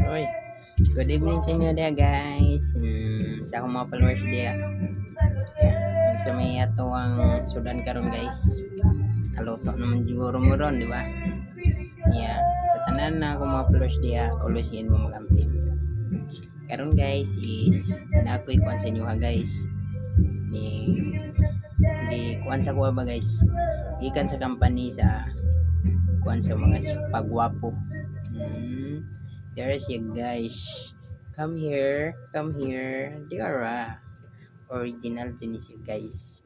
Uy, good evening sa inyo dia guys. Sa akong mga followers dia. Sa may ato ang sudan karon guys. Kaluto naman siguro mo ron, di ba? Yeah, sa tanan na akong mga followers dia, always yun mo magampin. Karon guys is na ako ikuan sa inyo ha guys. Di kuan sa kuha ba guys? Ikan sa company sa kuan sa mga pagwapo. There's you guys. Come here. Diara. Original din siya guys.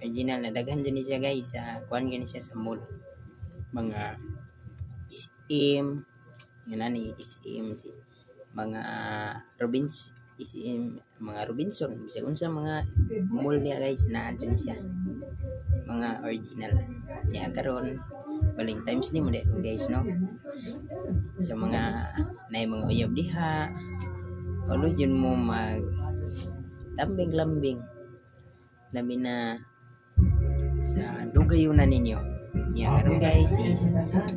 Original na daghan din siya guys. Kuan gani siya sa mall. Mga SM. Yun na ni SM. Mga Robinson. Bisa kung sa mga mall niya guys na dyan siya. Mga original. Niya karon baling times ni mo guys no. Sa mga mga uyab diha always yun mo mag lambing labi na sa dugayunan ninyo karon guys is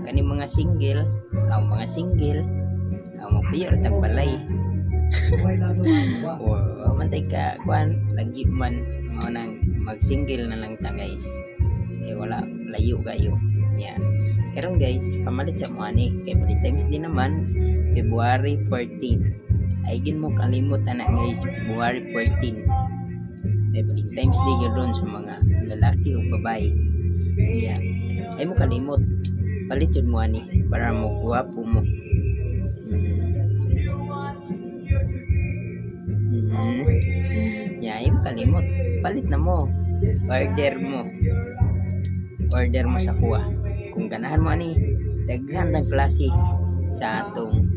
kani mga single magpiyar tagbalay o mantay ka kuan lagi man mo nang mag single na lang ta guys wala layo kayo karon guys pamalit sa mo ani kay bali times din naman February 14 ay gin mo kalimot ana guys February 14 kay bali times din yun sa mga lalaki o babae ay mo kalimot palit yun mo ani para mo guwapo mo ay mo kalimot palit na mo order mo sa kuha kung ganahan mo ani daghan ng klase sa atong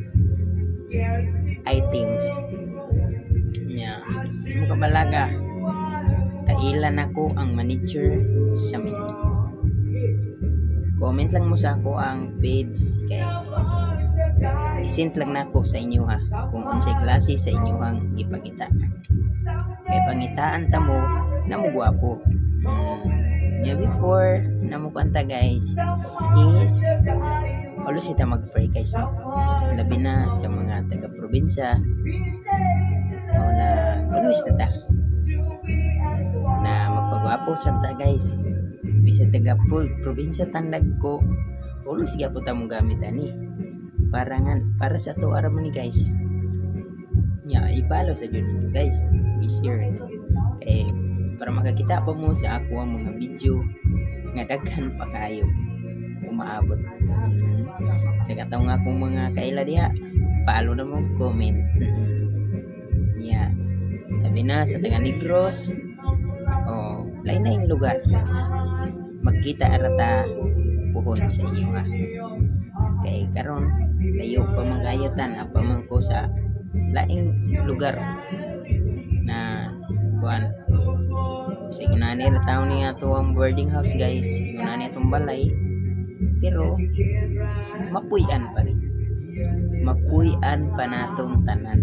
items mo kabalaga kailan ako ang manager sa minute comment lang mo sa ako ang page kay isent lang nako sa inyo ha kung unsay klase sa inyo ang ipangita kay pangitaan ta mo na mo gwapo before na mo kwanta guys is always ita mag-pray guys no? Labi na sa mga taga-probinsya na always na ta na magpagwapo sa ta guys bisa taga-probinsya tandag ko always gapon ta mong gamit ani para sa to araman ni guys i-follow sa dyan ninyo guys i-share kay para makakita pa mo sa ako ang mga video nga daghan pa kayo umaabot sa katong akong mga kaila diha follow na mo comment sabi na sa taga Negros lain-lain lugar magkita arata puhon sa inyo kay karon layo pa magayatan apa man ko sa laing lugar na kuan kasi ginani na tao niya ito ang boarding house guys ginani itong balay pero mapuyan pa natong tanan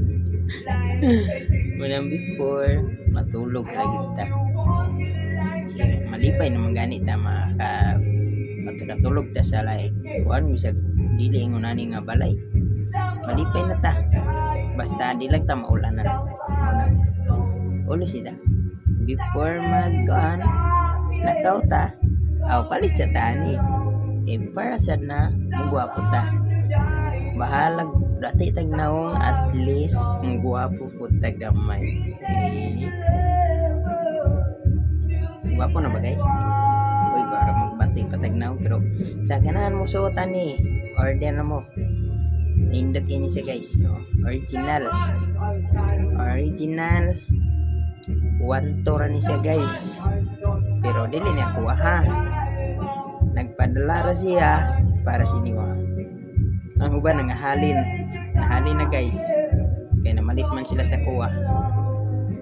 walang before matulog lagi ta malipay naman ganit ta matulog ta sa lain kuan bisag dili ngunani nga balay malipay na ta basta di lang ta maulanan ulo sila before mag-on lakaw ta palit sa tani para sad na mugwapo ta bahalag dati tagnaong at least mugwapo po tagamay gwapo na ba guys para magbati patagnaw pero sa ganahan mo suotan ni order na mo nindot ini siya guys original 1 tora ni siya guys pero dili na kuha ha nagpadala ra siya para siniwa ang uban nahalin na guys kaya namalit man sila sa kuha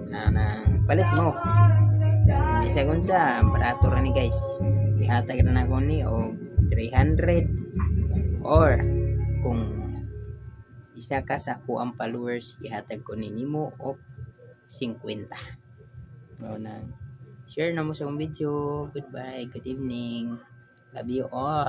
na palit mo isa gunsa barato ra ni guys ihatag na ko ni o 300 or kung isa ka sa kuang followers ihatag ko ni nimo o 50 na share na mo sa video. Goodbye, good evening, love you all.